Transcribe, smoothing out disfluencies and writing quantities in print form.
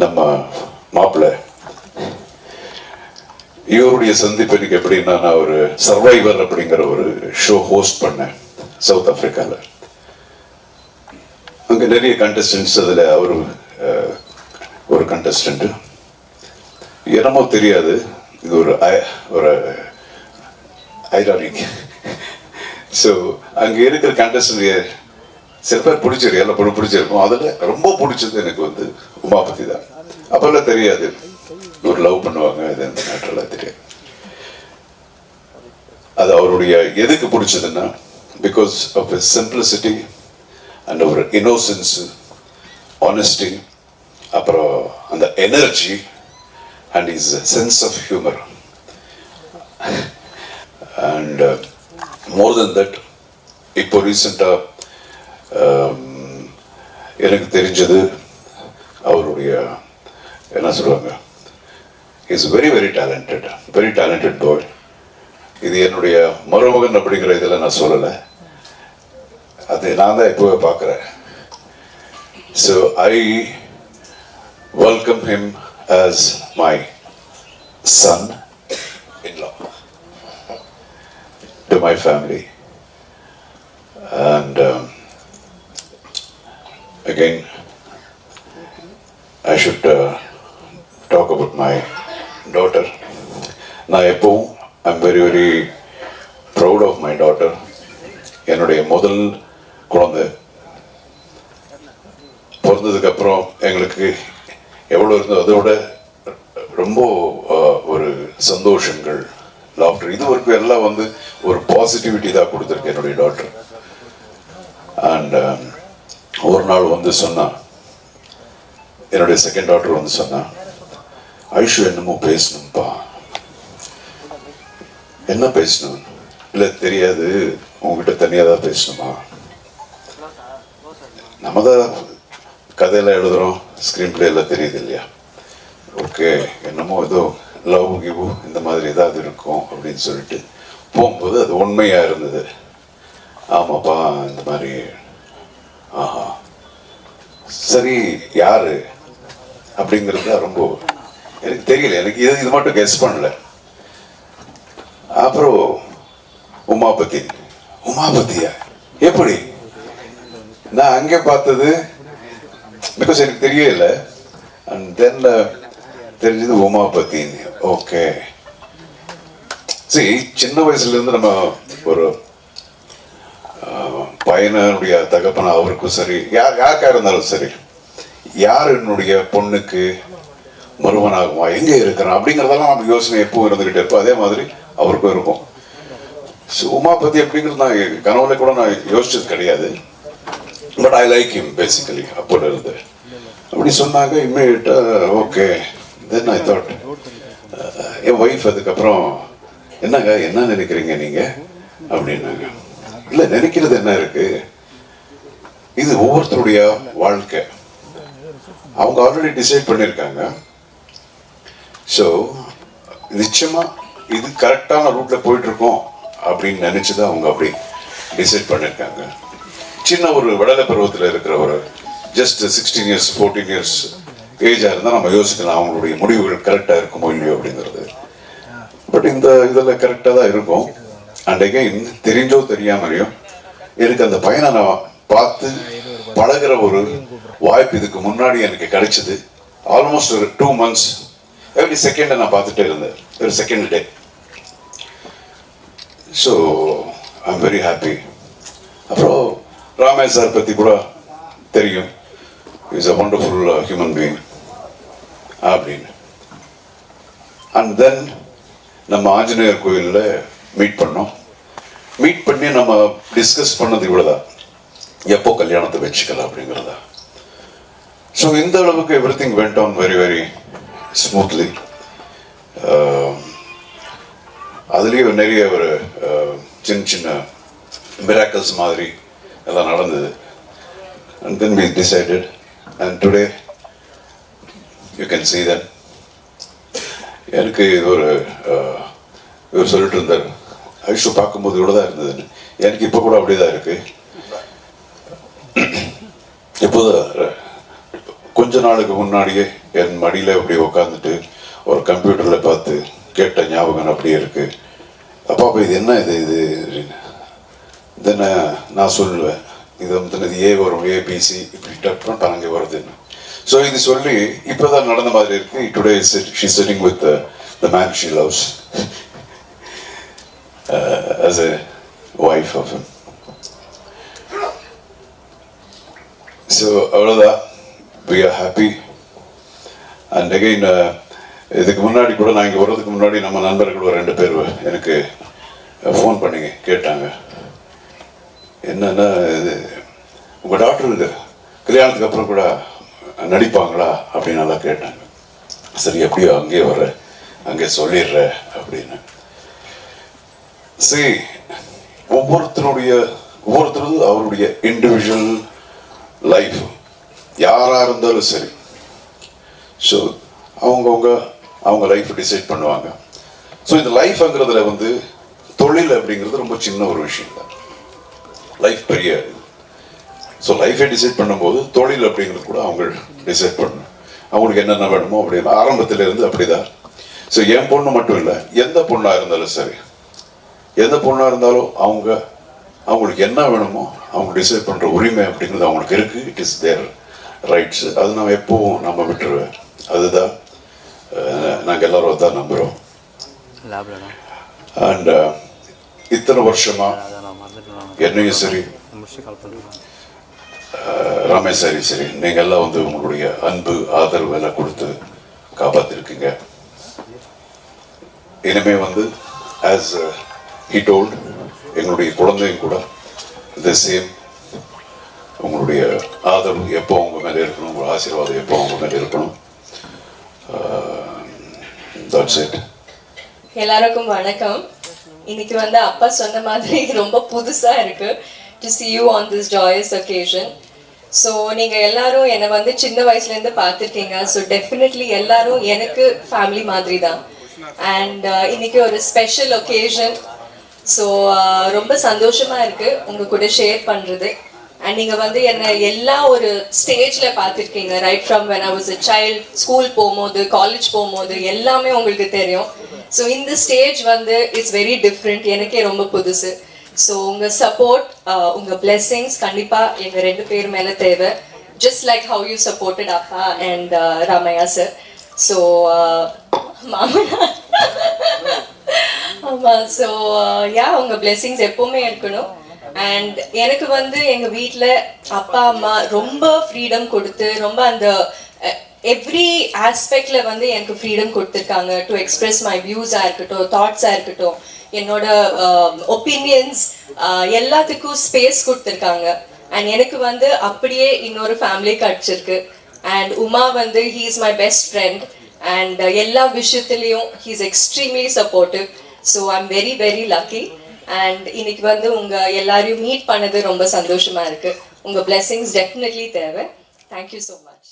நம்ம மாப்பிள்ளை இவருடைய சந்திப்பு எனக்கு எப்படின்னா, நான் ஒரு சர்வைவர் அப்படிங்கிற ஒரு ஷோ ஹோஸ்ட் பண்ணேன் சவுத் ஆப்பிரிக்காவில். அங்கே நிறைய கண்டஸ்டன்ட்ஸ், அதில் அவரு ஒரு கண்டஸ்டன்ட். என்னமோ தெரியாது, இது ஒரு ஐரானிக். ஸோ அங்கே இருக்கிற கண்டஸ்டன்ட் சில பேர் பிடிச்சிருக்கு, எல்லாம் பிடிச்சிருக்கும். அதில் ரொம்ப பிடிச்சது எனக்கு வந்து உமாபதி தான். அப்போல்லாம் தெரியாது ஒரு லவ் பண்ணுவாங்க, இது அந்த மேட்டர்லாம் தெரியாது. அது அவருடைய எதுக்கு பிடிச்சதுன்னா, because of his simplicity and ஒரு இன்னோசன்ஸ், ஆனஸ்டி, அப்புறம் அந்த energy and is sense of humour. And more than that, இப்போ ரீசெண்டாக எனக்கு தெரிஞ்சது அவருடைய என்ன சொல்லுவாங்க, is very very talented boy. இது என்னுடைய மருமகன் அப்படிங்கிற இதில் நான் சொல்லலை, அது நான் தான் இப்போவே பார்க்குறேன். So I welcome him as my son in law to my family. And again, I should talk about my daughter. நான் எப்பவும் I'm very very proud of my daughter. என்னுடைய முதல் குழந்தை பிறந்ததுக்கு அப்புறம் எங்களுக்கு எவ்வளோ இருந்தோ அதை விட ரொம்ப ஒரு சந்தோஷங்கள், லாஃப்டர், இது வரைக்கும் எல்லாம் வந்து ஒரு பாசிட்டிவிட்டி தான் கொடுத்துருக்கு என்னுடைய டாக்டர். அண்ட் ஒரு நாள் வந்து சொன்னா, என்னுடைய செகண்ட் டாக்டர் வந்து சொன்னா, ஐஷு என்னமோ பேசணும்ப்பா. என்ன பேசணும்? இல்லை தெரியாது, உங்ககிட்ட தனியாக தான் பேசணுமா? நம்ம தான் கதையெல்லாம் எழுதுறோம், ஸ்க்ரீன் பிளே எல்லாம் தெரியுது இல்லையா? ஓகே, என்னமோ ஏதோ லவ் கிவ் இந்த மாதிரி ஏதாவது இருக்கும் அப்படின்னு சொல்லிட்டு போகும்போது அது உண்மையாக இருந்தது. ஆமாப்பா இந்த மாதிரி. ஆஹா சரி, யாரு அப்படிங்கிறது தான் ரொம்ப எனக்கு தெரியல, எனக்கு இது மட்டும் கெஸ் பண்ணல. அப்புறம் உமாபதியா எப்படி? நான் அங்கே பார்த்தது பிகாஸ் எனக்கு தெரியல. அண்ட் தென் தெரிஞ்சது உமாபதின்னு. ஓகே, சரி, சின்ன வயசுல இருந்து நம்ம ஒரு பையனுடைய தகப்பன அவருக்கும் சரி, யாருக்கா இருந்தாலும் சரி, யார் என்னுடைய பொண்ணுக்கு மருமனாகுமா, எங்க இருக்கிறான் அப்படிங்கிறதெல்லாம் நம்ம யோசனை எப்பவும் இருந்துகிட்டே இருப்போம். அதே மாதிரி அவருக்கும் இருக்கும். உமாபதி அப்படிங்கிறது நான் கனவுல கூட நான் யோசிச்சது கிடையாது. But I like him basically. அப்போல இருந்து அப்படி சொன்னாங்க இம்மீடியட்டா. ஓகே, தென் ஐ தாட், என் ஒய்ஃப் அதுக்கப்புறம் என்னங்க என்ன நினைக்கிறீங்க நீங்க அப்படின்னாங்க. இல்ல, நினைக்கிறது என்ன இருக்கு, இது ஒவ்வொருத்தருடைய வாழ்க்கை, அவங்க ஆல்ரெடி டிசைட் பண்ணியிருக்காங்க. ஸோ நிச்சயமா இது கரெக்டான ரூட்ல போயிட்டு இருக்கோம் அப்படின்னு நினைச்சுதான் அவங்க அப்படி டிசைட் பண்ணியிருக்காங்க. சின்ன ஒரு விடலை பருவத்தில் இருக்கிற ஒரு ஜஸ்ட் 16 years 14 years ஏஜா இருந்தால் நம்ம யோசிக்கலாம் அவங்களுடைய முடிவுகள் கரெக்டாக இருக்குமோ இல்லையோ அப்படிங்கிறது. பட் இந்த இதெல்லாம் கரெக்டாக தான் இருக்கும். அண்ட் அகைன், தெரிஞ்சோ தெரியாமலையோ எனக்கு அந்த பையனை நான் பார்த்து பழகிற ஒரு வாய்ப்பு இதுக்கு முன்னாடி எனக்கு கிடைச்சது. ஆல்மோஸ்ட் ஒரு 2 months எவ்ரி செகண்டை நான் பார்த்துட்டே இருந்தேன், ஒரு second day. So I am very happy. அப்புறம் ராமே சார் பற்றி கூட தெரியும், is a wonderful human being அப்படின்னு. அண்ட் தென் நம்ம ஆஞ்சநேயர் கோயிலில் மீட் பண்ணோம். மீட் பண்ணி நம்ம டிஸ்கஸ் பண்ணது இவ்வளோதான், எப்போ கல்யாணத்தை வச்சுக்கலாம் அப்படிங்கிறதா. ஸோ இந்த அளவுக்கு every thing went on very very smoothly. அதுலேயும் நிறைய ஒரு சின்ன சின்ன மிராக்கல்ஸ் மாதிரி எல்லாம் நடந்தது. And then we decided, and today you can see that. எனக்கு இது இவர் சொல்லிட்டு இருந்தார், ஐஷு பார்க்கும்போது இவ்வளோ தான் இருந்ததுன்னு. எனக்கு இப்போ கூட அப்படியே தான் இருக்கு. இப்போது கொஞ்ச நாளுக்கு முன்னாடியே என் மடியில் அப்படி உட்காந்துட்டு ஒரு கம்ப்யூட்டரில் பார்த்து கேட்ட ஞாபகம் அப்படியே இருக்குது. அப்பா இது என்ன இது அப்படின்னு தென்ன நான் சொல்லுவேன், இது வந்து ஏ வரும், ஏபிசி இப்படி டக் பண்ணிட்டு அங்கே வருதுன்னு. ஸோ இது சொல்லி இப்போ தான் நடந்த மாதிரி இருக்குது. Today she sitting with the man she loves as a wife of him. So அவ்வளோதான், we are happy. And again இதுக்கு முன்னாடி கூட நான் இங்கே வர்றதுக்கு முன்னாடி நம்ம நண்பர்கள் ஒரு 2 பேர் எனக்கு ஃபோன் பண்ணி கேட்டாங்க, என்னன்னா இது உங்கள் டாக்டர் கல்யாணத்துக்கு அப்புறம் கூட நடிப்பாங்களா அப்படின்னு நல்லா கேட்டாங்க. சரி எப்படியோ அங்கேயே வர்ற, அங்கே சொல்லிடுற அப்படின்னு. சரி, ஒவ்வொருத்தரும் அவருடைய இண்டிவிஜுவல் லைஃப் யாராக இருந்தாலும் சரி, ஸோ அவங்க லைஃப் டிசைட் பண்ணுவாங்க. ஸோ இந்த லைஃப்ங்கிறதுல வந்து தொழில் அப்படிங்கிறது ரொம்ப சின்ன ஒரு விஷயம் தான். லைஃப் பெரிய. ஸோ லைஃபை டிசைட் பண்ணும்போது தொழில் அப்படிங்கிறது கூட அவங்க டிசைட் பண்ணணும். அவங்களுக்கு என்னென்ன வேணுமோ அப்படின்னு ஆரம்பத்திலேருந்து அப்படிதான். ஸோ என் பொண்ணு மட்டும் இல்லை, எந்த பொண்ணாக இருந்தாலும் சரி, எந்த பொண்ணாக இருந்தாலும் அவங்களுக்கு என்ன வேணுமோ அவங்க டிசைட் பண்ணுற உரிமை அப்படிங்கிறது அவங்களுக்கு இருக்குது. It is their rights. அது நான் எப்போவும் நம்ம விட்டுருவேன். அதுதான் நாங்கள் எல்லாரும் தான் நம்புகிறோம். அண்ட் இத்தனை வருஷமா என்னையும் சரி ரமேஷ் சரி நீங்கள் எல்லாம் வந்து உங்களுடைய அன்பு ஆதரவு எல்லாம் கொடுத்து காப்பாற்றிருக்கீங்க. இனிமே வந்து ஆஸ் he told எங்களுடைய குழந்தையும் கூட இந்த சேம் உங்களுடைய ஆதரவு எப்போ அவங்க மேலே இருக்கணும், உங்கள் ஆசீர்வாதம் எப்போ அவங்க மேலே இருக்கணும். That's it. எல்லாருக்கும் வணக்கம். இன்னைக்கு வந்து அப்பா சொன்ன மாதிரி ரொம்ப புதுசா இருக்கு to see you on this joyous occasion. So நீங்க எல்லாரும் என்னை வந்து சின்ன வயசுல இருந்து பார்த்துருக்கீங்க. ஸோ டெஃபினெட்லி எல்லாரும் எனக்கு ஃபேமிலி மாதிரி தான். அண்ட் இன்னைக்கு ஒரு ஸ்பெஷல் ஒகேஷன். ஸோ ரொம்ப சந்தோஷமா இருக்கு உங்க கூட ஷேர் பண்றது. அண்ட் நீங்க வந்து என்ன எல்லா ஒரு ஸ்டேஜ்ல பார்த்துருக்கீங்க. Right from when I was a child, school போகும்போது, காலேஜ் போகும்போது எல்லாமே உங்களுக்கு தெரியும். ஸோ இந்த ஸ்டேஜ் வந்து இட்ஸ் வெரி டிஃப்ரெண்ட், எனக்கே ரொம்ப புதுசு. ஸோ உங்க சப்போர்ட், உங்க பிளெஸிங்ஸ் கண்டிப்பா எங்க 2 பேர் மேல தேவை. Just like how you supported அப்பா அண்ட் ராமையா சார். ஸோ மாமனா ஆமா. ஸோ யா, உங்க பிளெஸிங்ஸ் எப்பவுமே இருக்கணும். அண்ட் எனக்கு வந்து எங்க வீட்டில் அப்பா அம்மா ரொம்ப ஃப்ரீடம் கொடுத்து, ரொம்ப அந்த எவ்ரி ஆஸ்பெக்ட்ல வந்து எனக்கு ஃப்ரீடம் கொடுத்துருக்காங்க. டு எக்ஸ்பிரஸ் மை வியூஸாக இருக்கட்டும், தாட்ஸாக இருக்கட்டும், என்னோட ஒப்பீனியன்ஸ் எல்லாத்துக்கும் ஸ்பேஸ் கொடுத்துருக்காங்க. அண்ட் எனக்கு வந்து அப்படியே இன்னொரு ஃபேமிலி கிடைச்சிருக்கு. அண்ட் உமா வந்து he is my best friend. And எல்லா விஷயத்துலையும் he is extremely supportive. So I am very very lucky. And இன்னைக்கு வந்து உங்க எல்லாரையும் மீட் பண்ணது ரொம்ப சந்தோஷமா இருக்கு. உங்க பிளெஸிங்ஸ் டெஃபினெட்லி தேவை. Thank you so much.